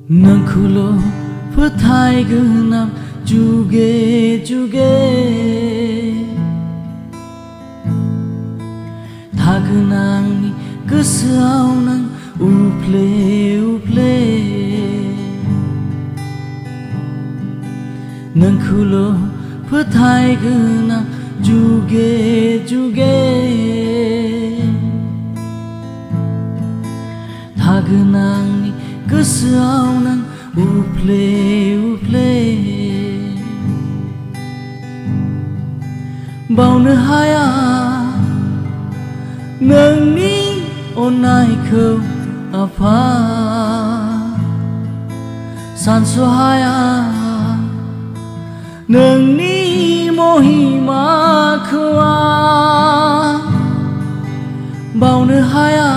nang khulo phathai gunam juge juge thagnang ni gosoaw nang uple uple nang khulo phathai gunam juge juge thagnang ni gosoaw nang uple uple baunu haya nangni onai khau apha sanso haya nangni mohima khwa baunu haya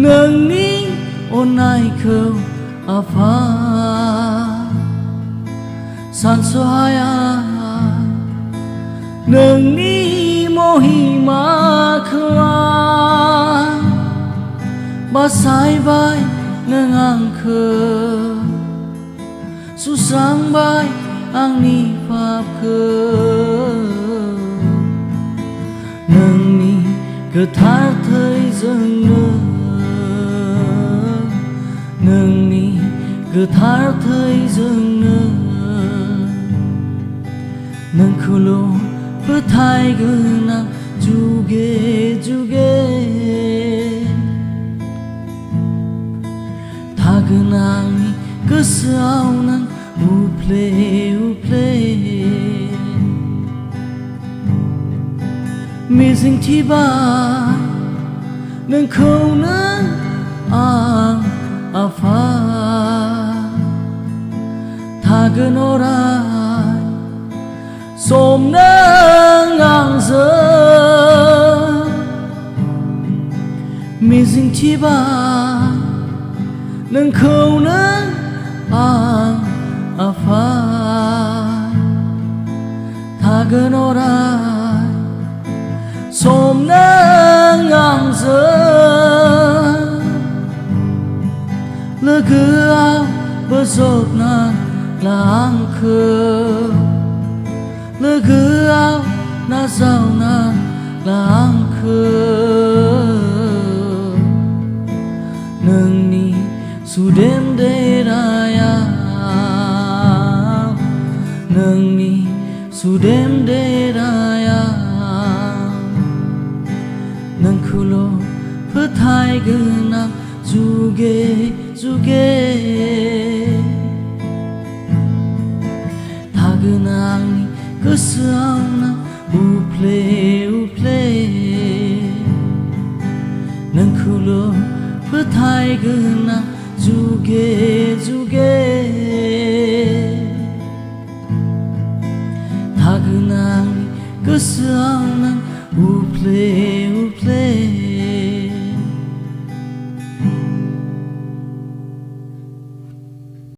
nangni onai khau apha sanso haya nangni mohima khwa basai bai nang angkho susang bai angni papkho nangni gothar thai जोंनो नोंनि गोथार थैजोंनो नोंखौल' फोथायगोन आं जुगे जुगे थागोन आंनि गोसोआव नों उफ्ले उफ्ले मिजिंथिबाय नोंखौनो आं आफा थागोन अराय सम नों आंजों मिजिंथिबाय नोंखौनो आं आफा थागोन अराय सम नों आंजों लोगोआव बोजबना ला आंखौ लोगोआव नाजावना ला आंखौ नोंनि सुदेम देरायाव नोंनि सुदेम देरायाव नोंखौल' फोथायगोन आं जुगे जुगे थागोन आंनि गोसोआव नों उफ्ले उफ्ले नोंखौल' फोथायगोन आं जुगे जुगे थागोन आंनि गोसोआव नों उफ्ले उफ्ले